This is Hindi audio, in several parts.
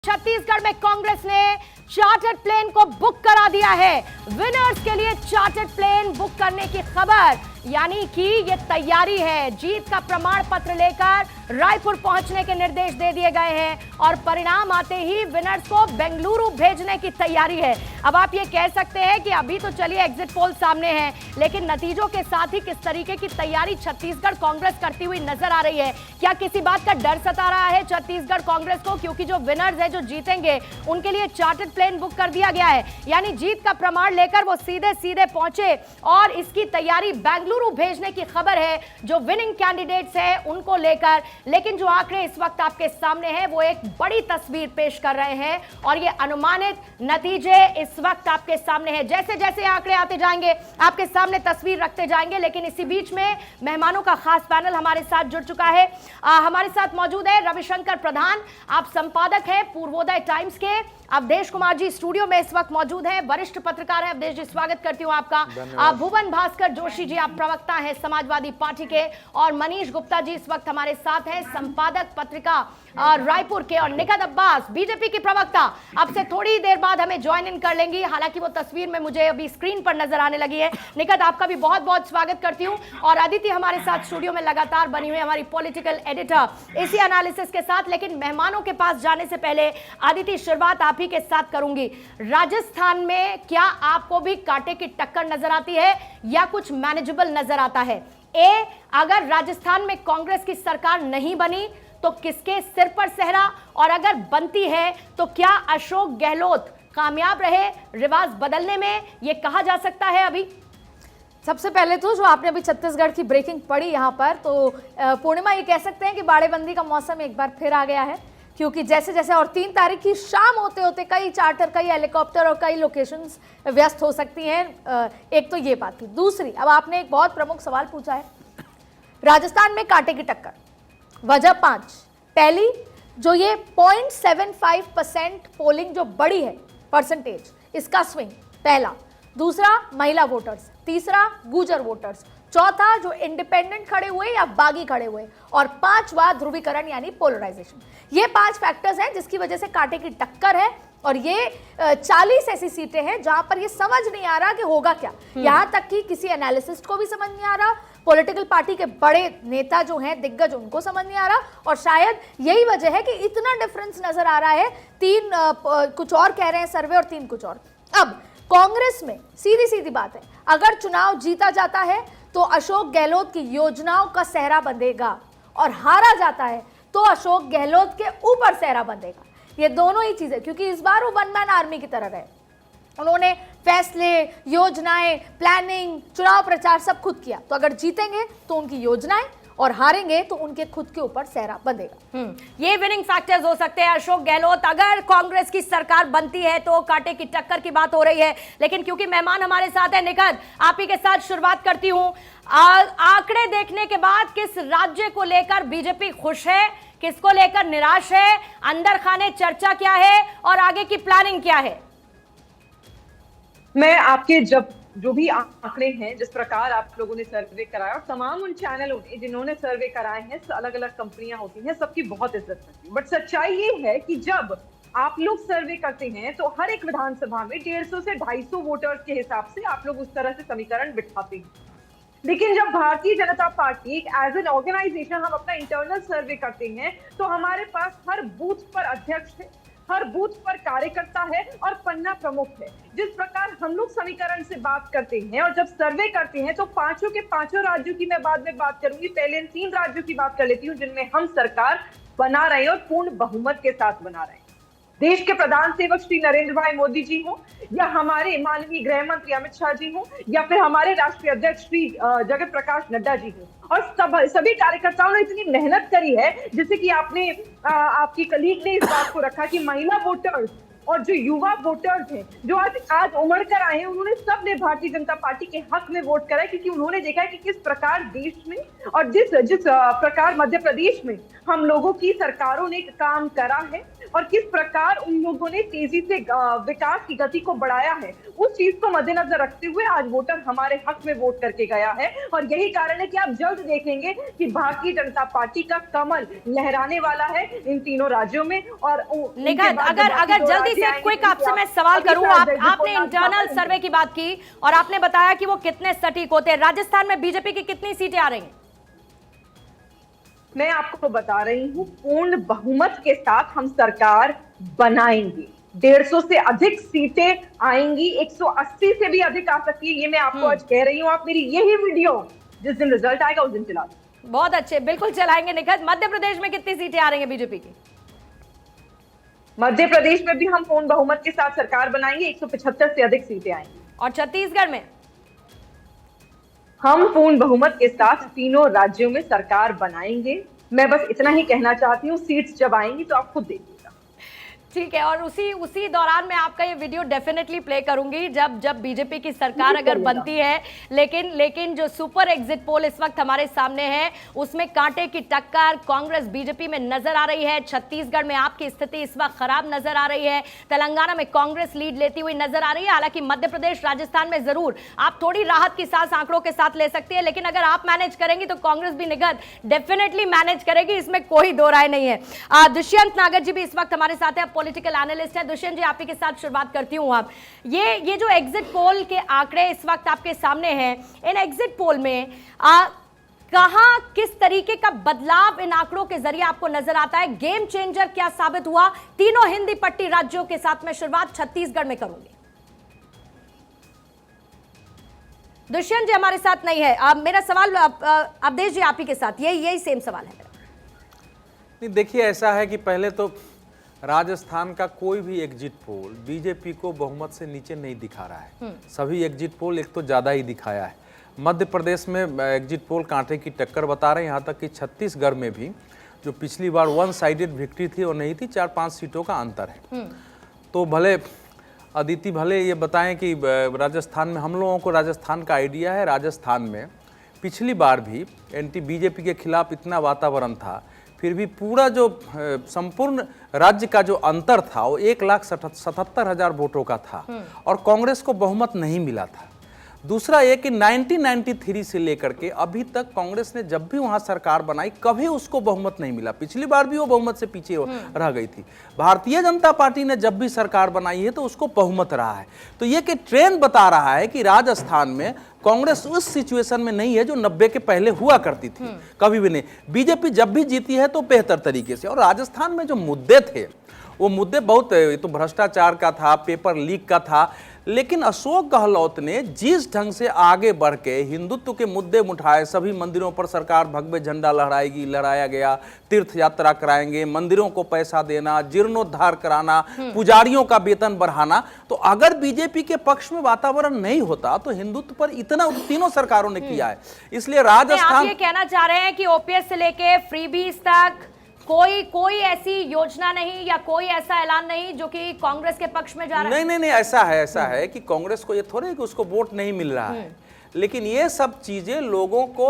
छत्तीसगढ़ में कांग्रेस ने चार्टर्ड प्लेन को बुक करा दिया है। विनर्स के लिए चार्टर्ड प्लेन बुक करने की खबर, यानी कि ये तैयारी है। जीत का प्रमाण पत्र लेकर रायपुर पहुंचने के निर्देश दे दिए गए हैं और परिणाम आते ही विनर्स को बेंगलुरु भेजने की तैयारी है। अब आप ये कह सकते हैं कि अभी तो चलिए एग्जिट पोल सामने है, लेकिन नतीजों के साथ ही किस तरीके की तैयारी छत्तीसगढ़ कांग्रेस करती हुई नजर आ रही है। क्या किसी बात का डर सता रहा है छत्तीसगढ़ कांग्रेस को, क्योंकि जो विनर्स है, जो जीतेंगे, उनके लिए चार्टर्ड प्लेन बुक कर दिया गया है। यानी जीत का प्रमाण लेकर वो सीधे सीधे पहुंचे और इसकी तैयारी बेंगलुरु भेजने की खबर है जो विनिंग कैंडिडेट्स है उनको लेकर। लेकिन जो आंकड़े इस वक्त आपके सामने हैं वो एक बड़ी तस्वीर पेश कर रहे हैं और ये अनुमानित नतीजे इस वक्त आपके सामने हैं। जैसे जैसे आंकड़े आते जाएंगे आपके सामने तस्वीर रखते जाएंगे, लेकिन इसी बीच में मेहमानों का खास पैनल हमारे साथ जुड़ चुका है। हमारे साथ मौजूद है रविशंकर प्रधान, आप संपादक हैं पूर्वोदय टाइम्स के। अवधेश कुमार जी स्टूडियो में इस वक्त मौजूद हैं, वरिष्ठ पत्रकार हैं। अवधेश जी, स्वागत करती हूं आपका। भुवन भास्कर जोशी जी, आप प्रवक्ता हैं समाजवादी पार्टी के, और मनीष गुप्ता जी इस वक्त हमारे साथ हैं, संपादक पत्रिका रायपुर के, और निखत अब्बास बीजेपी की प्रवक्ता अब से थोड़ी देर बाद हमें ज्वाइन इन कर लेंगी। हालांकि वो तस्वीर में मुझे अभी स्क्रीन पर नजर आने लगी है। निखत, आपका भी बहुत बहुत स्वागत करती हूं। और अदिति हमारे साथ स्टूडियो में लगातार बनी हुई हमारी पॉलिटिकल एडिटर इसी एनालिसिस के साथ। लेकिन मेहमानों के पास जाने से पहले अदिति, शुरुआत आप ही के साथ करूंगी। राजस्थान में क्या आपको भी कांटे की टक्कर नजर आती है या कुछ मैनेजेबल नजर आता है? अगर राजस्थान में कांग्रेस की सरकार नहीं बनी तो किसके सिर पर सेहरा, और अगर बनती है तो क्या अशोक गहलोत कामयाब रहे रिवाज बदलने में, यह कहा जा सकता है अभी? सबसे पहले तो जो आपने अभी छत्तीसगढ़ की ब्रेकिंग पढ़ी यहाँ पर, तो पूर्णिमा, ये कह सकते हैं कि बाड़ेबंदी का मौसम एक बार फिर आ गया है, क्योंकि जैसे जैसे और 3 तारीख की शाम होते होते कई चार्टर, कई हेलीकॉप्टर और कई लोकेशंस व्यस्त हो सकती हैं। एक तो ये बात थी। दूसरी, अब आपने एक बहुत प्रमुख सवाल पूछा है, राजस्थान में कांटे की टक्कर। वजह 5। पहली, जो ये 0.75% पोलिंग जो बड़ी है, परसेंटेज, इसका स्विंग पहला। दूसरा, महिला वोटर्स। तीसरा, गुर्जर वोटर्स। चौथा, जो इंडिपेंडेंट खड़े हुए या बागी खड़े हुए। और 5वां, ध्रुवीकरण यानी पोलराइजेशन। ये 5 फैक्टर्स हैं जिसकी वजह से कांटे की टक्कर है। और ये 40 ऐसी सीटें हैं जहां पर ये समझ नहीं आ रहा कि होगा क्या। यहां तक कि किसी एनालिसिस्ट को भी समझ नहीं आ रहा, पॉलिटिकल पार्टी के बड़े नेता जो हैं, दिग्गज, उनको समझ नहीं आ रहा। और शायद यही वजह है कि इतना डिफरेंस नजर आ रहा है। 3 कुछ और कह रहे हैं सर्वे और 3 कुछ और। अब कांग्रेस में सीधी सीधी बात है, अगर चुनाव जीता जाता है तो अशोक गहलोत की योजनाओं का सेहरा बंधेगा, और हारा जाता है तो अशोक गहलोत के ऊपर सेहरा बंधेगा। ये दोनों ही चीजें, क्योंकि इस बार वो वन मैन आर्मी की तरह रहे। उन्होंने फैसले, योजनाएं, प्लानिंग, चुनाव प्रचार सब खुद किया। तो अगर जीतेंगे तो उनकी योजनाएं, और हारेंगे तो उनके खुद के ऊपर सेहरा बंधेगा। ये विनिंग फैक्टर्स हो सकते हैं। अशोक गहलोत, अगर कांग्रेस की सरकार बनती है तो कांटे की टक्कर की बात हो रही है। लेकिन क्योंकि मेहमान हमारे साथ है, निखत, आप ही के साथ शुरुआत करती हूं। आंकड़े देखने के बाद किस राज्य को लेकर बीजेपी खुश है, किसको लेकर निराश है, अंदर खाने चर्चा क्या है और आगे की प्लानिंग क्या है? मैं आपके जो भी आंकड़े हैं, जिस प्रकार आप लोगों ने सर्वे कराया, और तमाम उन चैनलों ने जिन्होंने सर्वे कराए हैं, अलग अलग कंपनियां होती हैं, सबकी बहुत इज्जत करती है। बट सच्चाई ये है कि जब आप लोग सर्वे करते हैं तो हर एक विधानसभा में 150 से 250 वोटर्स के हिसाब से आप लोग उस तरह से समीकरण बिठाते हैं। लेकिन जब Bharatiya Janata party as an organisation हम अपना इंटरनल सर्वे करते हैं तो हमारे पास हर बूथ पर अध्यक्ष है, हर बूथ पर कार्यकर्ता है और पन्ना प्रमुख है। जिस प्रकार हम लोग समीकरण से बात करते हैं और जब सर्वे करते हैं तो पांचों के पांचों राज्यों की मैं बाद में बात करूंगी, पहले इन 3 राज्यों की बात कर लेती हूं जिनमें हम सरकार बना रहे हैं और पूर्ण बहुमत के साथ बना रहे हैं। देश के प्रधान सेवक श्री नरेंद्र भाई मोदी जी हो, या हमारे माननीय गृह मंत्री अमित शाह जी हो, या फिर हमारे राष्ट्रीय अध्यक्ष श्री जगत प्रकाश नड्डा जी हो, और सभी कार्यकर्ताओं ने इतनी मेहनत करी है, जैसे कि आपकी कलीग ने इस बात को रखा कि महिला वोटर्स और जो युवा वोटर्स हैं, जो आज उमड़ कर आए हैं, उन्होंने सबने भारतीय जनता पार्टी के हक में वोट करा है, क्योंकि उन्होंने देखा है कि किस प्रकार देश में और जिस प्रकार मध्य प्रदेश में हम लोगों की सरकारों ने काम करा है और किस प्रकार उन लोगों ने तेजी से विकास की गति को बढ़ाया है, उस चीज को मद्देनजर रखते हुए आज वोटर हमारे हक में वोट करके गया है। और यही कारण है कि आप जल्द देखेंगे कि भारतीय जनता पार्टी का कमल लहराने वाला है इन तीनों राज्यों में। और निगहत, अगर जल्दी से क्विक आपसे मैं सवाल करूं, आपने इंटरनल सर्वे की बात की और आपने बताया कि वो कितने सटीक होते हैं। राजस्थान में बीजेपी की कितनी सीटें आ रही हैं? मैं आपको बता रही हूं, पूर्ण बहुमत के साथ हम सरकार बनाएंगे। 150 से अधिक सीटें आएंगी, 180 से भी अधिक आ सकती है, ये मैं आपको आज कह रही हूं। आप मेरी यही वीडियो जिस दिन रिजल्ट आएगा उस दिन चला दें। बहुत अच्छे, बिल्कुल चलाएंगे। निगहत, मध्य प्रदेश में कितनी सीटें आ रही हैं बीजेपी की? मध्य प्रदेश में भी हम पूर्ण बहुमत के साथ सरकार बनाएंगे, 175 से अधिक सीटें आएंगी। और छत्तीसगढ़ में? हम पूर्ण बहुमत के साथ तीनों राज्यों में सरकार बनाएंगे। मैं बस इतना ही कहना चाहती हूँ, सीट्स जब आएंगी तो आप खुद देखिएगा। ठीक है, और उसी दौरान मैं आपका ये वीडियो डेफिनेटली प्ले करूंगी जब बीजेपी की सरकार अगर बनती है। लेकिन जो सुपर एग्जिट पोल इस वक्त हमारे सामने है, उसमें कांटे की टक्कर कांग्रेस बीजेपी में नजर आ रही है। छत्तीसगढ़ में आपकी स्थिति इस वक्त खराब नजर आ रही है, तेलंगाना में कांग्रेस लीड लेती हुई नजर आ रही है। हालांकि मध्य प्रदेश, राजस्थान में जरूर आप थोड़ी राहत की सांस आंकड़ों के साथ ले सकती है, लेकिन अगर आप मैनेज करेंगी तो कांग्रेस भी निगहत डेफिनेटली मैनेज करेगी, इसमें कोई दो राय नहीं है। दुष्यंत नागर जी भी इस वक्त हमारे साथ है, पॉलिटिकल एनालिस्ट है। दुष्यंत जी, आपके साथ शुरुआत करती हूं। आप ये जो एग्जिट पोल के आंकड़े इस वक्त आपके सामने हैं, इन एग्जिट पोल में कहां किस तरीके का बदलाव इन आंकड़ों के जरिए आपको नजर आता है? गेम चेंजर क्या साबित हुआ? तीनों हिंदी पट्टी राज्यों के साथ मैं शुरुआत छत्तीसगढ़ में करूंगी। दुष्यंत जी हमारे साथ नहीं है। मेरा सवाल अवधेश जी आप ही के साथ, यही सेम सवाल है मेरा। नहीं, देखिए, ऐसा है कि पहले तो राजस्थान का कोई भी एग्जिट पोल बीजेपी को बहुमत से नीचे नहीं दिखा रहा है। सभी एग्जिट पोल एक तो ज़्यादा ही दिखाया है। मध्य प्रदेश में एग्जिट पोल कांटे की टक्कर बता रहे हैं, यहाँ तक कि छत्तीसगढ़ में भी जो पिछली बार वन साइडेड विक्ट्री थी वो नहीं थी, 4-5 सीटों का अंतर है। तो भले अदिति ये बताएं कि राजस्थान में, हम लोगों को राजस्थान का आइडिया है। राजस्थान में पिछली बार भी एंटी बीजेपी के खिलाफ इतना वातावरण था, फिर भी पूरा जो संपूर्ण राज्य का जो अंतर था वो 1,77,000 वोटों का था और कांग्रेस को बहुमत नहीं मिला था। दूसरा ये कि 1993 से लेकर के अभी तक कांग्रेस ने जब भी वहां सरकार बनाई, कभी उसको बहुमत नहीं मिला। पिछली बार भी वो बहुमत से पीछे रह गई थी। भारतीय जनता पार्टी ने जब भी सरकार बनाई है तो उसको बहुमत रहा है। तो ये कि ट्रेंड बता रहा है कि राजस्थान में कांग्रेस उस सिचुएशन में नहीं है जो 90 के पहले हुआ करती थी, कभी भी नहीं। बीजेपी जब भी जीती है तो बेहतर तरीके से। और राजस्थान में जो मुद्दे थे वो मुद्दे बहुत, तो भ्रष्टाचार का था, पेपर लीक का था, लेकिन अशोक गहलोत ने जिस ढंग से आगे बढ़ के हिंदुत्व के मुद्दे उठाए, सभी मंदिरों पर सरकार भगवे झंडा लहराया गया, तीर्थ यात्रा कराएंगे, मंदिरों को पैसा देना, जीर्णोद्धार कराना, पुजारियों का वेतन बढ़ाना। तो अगर बीजेपी के पक्ष में वातावरण नहीं होता तो हिंदुत्व पर इतना तीनों सरकारों ने किया है। इसलिए राजस्थान, आप ये कहना चाह रहे हैं कि ओपीएस से लेके फ्रीबीज तक कोई ऐसी योजना नहीं या कोई ऐसा ऐलान नहीं जो कि कांग्रेस के पक्ष में जा रहा है? नहीं, ऐसा है कि कांग्रेस को ये थोड़े कि उसको वोट नहीं मिल रहा है, लेकिन ये सब चीजें लोगों को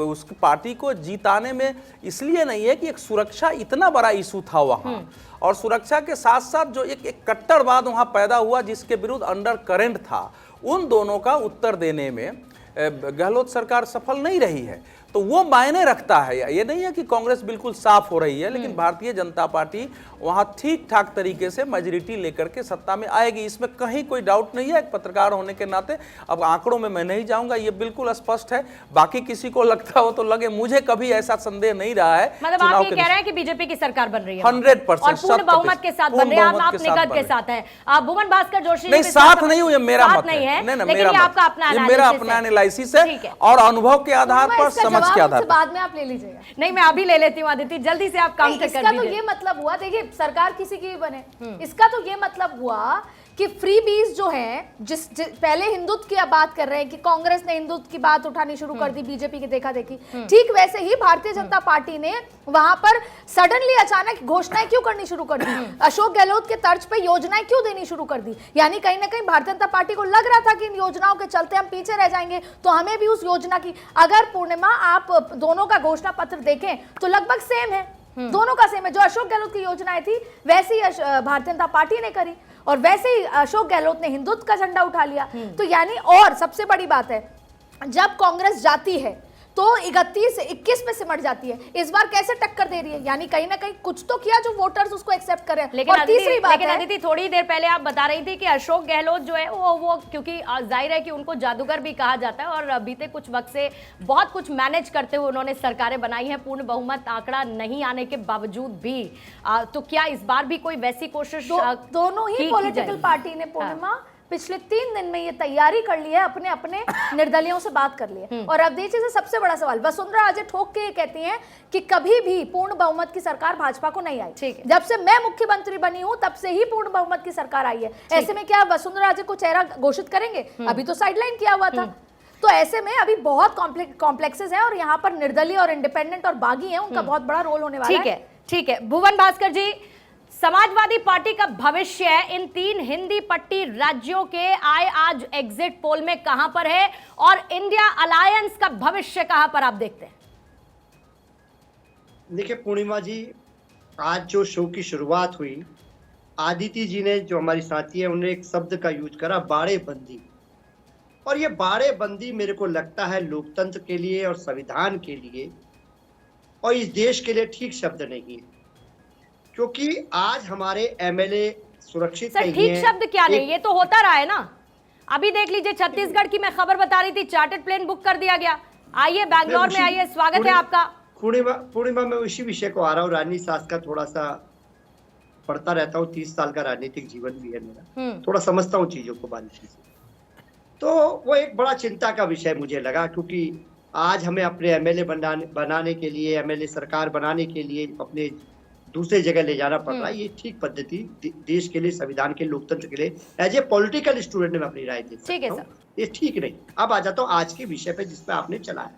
उस पार्टी को जीताने में इसलिए नहीं है कि एक सुरक्षा इतना बड़ा इशू था वहां, और सुरक्षा के साथ साथ जो एक कट्टरवाद वहां पैदा हुआ जिसके विरुद्ध अंडर करेंट था, उन दोनों का उत्तर देने में गहलोत सरकार सफल नहीं रही है। तो वो मायने रखता है। ये नहीं है कि कांग्रेस बिल्कुल साफ हो रही है, लेकिन भारतीय जनता पार्टी वहां ठीक ठाक तरीके से मेजॉरिटी लेकर के सत्ता में आएगी, इसमें कहीं कोई डाउट नहीं है। एक पत्रकार होने के नाते अब आंकड़ों में मैं नहीं जाऊंगा, ये बिल्कुल स्पष्ट है। बाकी किसी को लगता हो तो लगे, मुझे कभी ऐसा संदेह नहीं रहा है। मतलब आप ये कह रहे हैं कि बीजेपी की सरकार बन रही है 100% और पूर्ण बहुमत के साथ बन रही है, आप निगहत के साथ हैं। भुवन भास्कर जोशी नहीं, साथ नहीं हुई, मेरा मत नहीं है, मेरा अपना एनालिसिस है और अनुभव के आधार पर, समझ के आधार पर। बाद में आप ले लीजिएगा। नहीं, मैं अभी ले लेती हूँ आदित्य, जल्दी से आप काउंटर कर दीजिए। इसका तो ये मतलब हुआ, देखिए सरकार किसी की भी बने, इसका तो ये मतलब हुआ कि फ्रीबीज जो हैं पहले हिंदुत्व की आप बात कर रहे हैं कि कांग्रेस ने हिंदुत्व की बात उठानी शुरू कर दी बीजेपी की देखा देखी, ठीक वैसे ही भारतीय जनता पार्टी ने वहां पर सडनली अचानक घोषणाएं क्यों करनी शुरू कर दी, अशोक गहलोत के तर्ज पे योजनाएं क्यों देनी शुरू कर दी। यानी कहीं ना कहीं भारतीय जनता पार्टी को लग रहा था कि इन योजनाओं के चलते हम पीछे रह जाएंगे, तो हमें भी उस योजना की, अगर पूर्णिमा आप दोनों का घोषणा पत्र देखें तो लगभग सेम है, दोनों का सेम है। जो अशोक गहलोत की योजनाएं थी वैसे ही भारतीय जनता पार्टी ने करी और वैसे ही अशोक गहलोत ने हिंदुत्व का झंडा उठा लिया। तो यानी, और सबसे बड़ी बात है, जब कांग्रेस जाती है तो 31 से 21 में सिमट जाती है, इस बार कैसे टक्कर दे रही है, यानी कहीं ना कहीं कुछ तो किया जो वोटर्स उसको एक्सेप्ट कर रहे हैं। लेकिन और तीसरी बात है, अदिति थोड़ी देर पहले आप बता रही थी कि अशोक गहलोत जो है वो क्योंकि जाहिर है कि उनको जादूगर भी कहा जाता है और बीते कुछ वक्त से बहुत कुछ मैनेज करते हुए उन्होंने सरकारें बनाई हैं, पूर्ण बहुमत आंकड़ा नहीं आने के बावजूद भी। तो क्या इस बार भी कोई वैसी कोशिश दोनों ही पॉलिटिकल पार्टी ने पूर्णिमा पिछले 3 दिन में ये तैयारी कर ली है, अपने अपने निर्दलियों से बात कर ली है। और अब देखिए से सबसे बड़ा सवाल, वसुंधरा राजे ठोक के ये कहती हैं कि कभी भी पूर्ण बहुमत की सरकार भाजपा को नहीं आई, जब से मैं मुख्यमंत्री बनी हूं तब से ही पूर्ण बहुमत की सरकार आई है। ऐसे में क्या वसुंधरा राजे को चेहरा घोषित करेंगे? अभी तो साइडलाइन किया हुआ था। तो ऐसे में अभी बहुत कॉम्प्लेक्सेस हैं और यहाँ पर निर्दलीय और इंडिपेंडेंट और बागी हैं, उनका बहुत बड़ा रोल होने वाला है। ठीक है भुवन भास्कर जी, समाजवादी पार्टी का भविष्य इन 3 हिंदी पट्टी राज्यों के आए आज एग्जिट पोल में कहां पर है और इंडिया अलायंस का भविष्य कहां पर आप देखते हैं? देखिए पूर्णिमा जी, आज जो शो की शुरुआत हुई, आदिति जी ने, जो हमारी साथी है, उन्होंने एक शब्द का यूज करा, बाड़ेबंदी। और ये बाड़ेबंदी मेरे को लगता है लोकतंत्र के लिए और संविधान के लिए और इस देश के लिए ठीक शब्द नहीं है, क्योंकि आज हमारे एमएलए सुरक्षित नहीं है। ठीक शब्द क्या नहीं, ये तो होता रहा है ना। अभी देख लीजिए छत्तीसगढ़ की मैं खबर बता रही थी, चार्टर्ड प्लेन बुक कर दिया गया। आइए बैंगलोर में आइए, स्वागत है आपका। पूर्णिमा मैं उसी विषय को आ रहा हूँ। रानी सास का थोड़ा सा पढ़ता रहता हूँ, 30 साल का राजनीतिक जीवन भी है मेरा, थोड़ा समझता हूँ चीजों को बारीकी से। तो वो एक बड़ा चिंता का विषय मुझे लगा, क्योंकि आज हमें अपने एमएलए बनाने के लिए, एमएलए सरकार बनाने के लिए अपने दूसरे जगह ले जाना पड़ रहा है। ये ठीक पद्धति देश के लिए, संविधान के, लोकतंत्र के लिए एज ए पॉलिटिकल स्टूडेंट में अपनी राय दे सकता हूं, ये ठीक नहीं। अब आ जाता हूँ आज के विषय पे जिसपे आपने चलाया।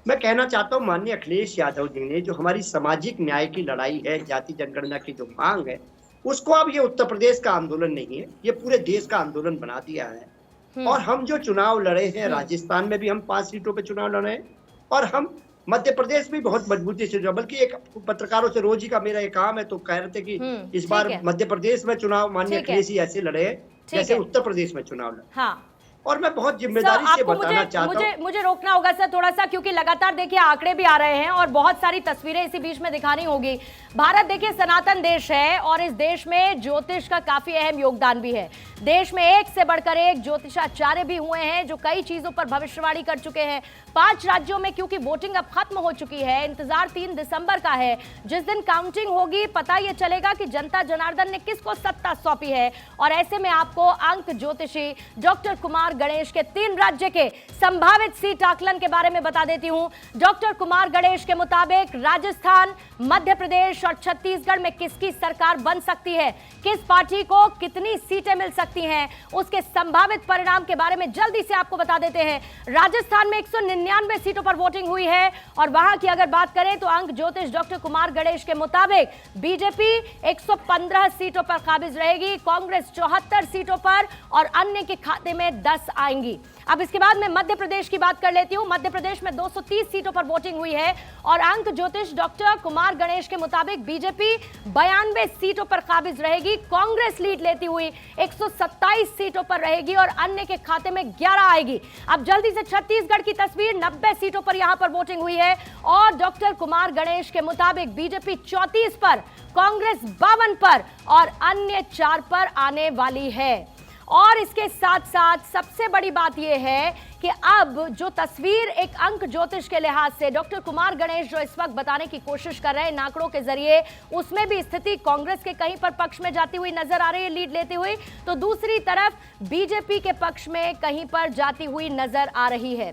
मैं कहना चाहता हूँ माननीय अखिलेश यादव जी ने जो हमारी सामाजिक न्याय की लड़ाई है, जाति जनगणना की जो मांग है, उसको अब ये उत्तर प्रदेश का आंदोलन नहीं है, ये पूरे देश का आंदोलन बना दिया है। और हम जो चुनाव लड़े हैं, राजस्थान में भी हम 5 सीटों पे चुनाव लड़े हैं और हम मध्य प्रदेश भी बहुत मजबूती से, बल्कि एक पत्रकारों से रोज ही का मेरा एक काम है, तो कह रहे थे कि इस बार मध्य प्रदेश में चुनाव माननीय अखिलेश जी ऐसे लड़े जैसे उत्तर प्रदेश में चुनाव लड़े। हाँ। और मैं बहुत जिम्मेदारी से बताना चाहता हूं, मुझे रोकना होगा सर थोड़ा सा, क्योंकि लगातार देखिए आंकड़े भी आ रहे हैं और बहुत सारी तस्वीरें इसी बीच में दिखानी होगी। भारत देखिए सनातन देश है और इस देश में ज्योतिष का काफी अहम योगदान भी है। देश में एक से बढ़कर एक ज्योतिषाचार्य भी हुए हैं जो कई चीजों पर भविष्यवाणी कर चुके हैं। 5 राज्यों में क्योंकि वोटिंग अब खत्म हो चुकी है, इंतजार 3 दिसंबर का है, जिस दिन काउंटिंग होगी पता यह चलेगा कि जनता जनार्दन ने किसको सत्ता सौंपी है। और ऐसे में आपको अंक ज्योतिषी डॉक्टर कुमार गणेश के 3 राज्य के संभावित सीट आकलन के बारे में बता देती हूं। डॉक्टर कुमार गणेश के मुताबिक राजस्थान, मध्य प्रदेश और छत्तीसगढ़ में किसकी सरकार बन सकती है, किस पार्टी को कितनी सीटें मिल सकती हैं, उसके संभावित परिणाम के बारे में जल्दी से आपको बता देते हैं। राजस्थान में 199 सीटों पर वोटिंग हुई है और वहां की अगर बात करें तो अंक ज्योतिष डॉक्टर कुमार गणेश के मुताबिक बीजेपी 115 सीटों पर काबिज रहेगी, कांग्रेस 74 सीटों पर और अन्य के खाते में 10 आएंगी। अब इसके बाद मैं मध्य प्रदेश की बात कर लेती हूं। मध्य प्रदेश में 230 सीटों पर वोटिंग हुई है और अंक ज्योतिष डॉक्टर कुमार गणेश के मुताबिक बीजेपी 92 सीटों पर काबिज रहेगी, कांग्रेस लीड लेती हुई 127 सीटों पर रहेगी और अन्य के खाते में 11 आएगी। अब जल्दी से छत्तीसगढ़ की तस्वीर, 90 सीटों पर यहां पर वोटिंग हुई है और डॉक्टर कुमार गणेश के मुताबिक बीजेपी 34 पर, कांग्रेस 52 पर और अन्य 4 पर आने वाली है। और इसके साथ साथ सबसे बड़ी बात यह है कि अब जो तस्वीर एक अंक ज्योतिष के लिहाज से डॉक्टर कुमार गणेश जो इस वक्त बताने की कोशिश कर रहे हैं आंकड़ों के जरिए, उसमें भी स्थिति कांग्रेस के कहीं पर पक्ष में जाती हुई नजर आ रही है, लीड लेती हुई, तो दूसरी तरफ बीजेपी के पक्ष में कहीं पर जाती हुई नजर आ रही है।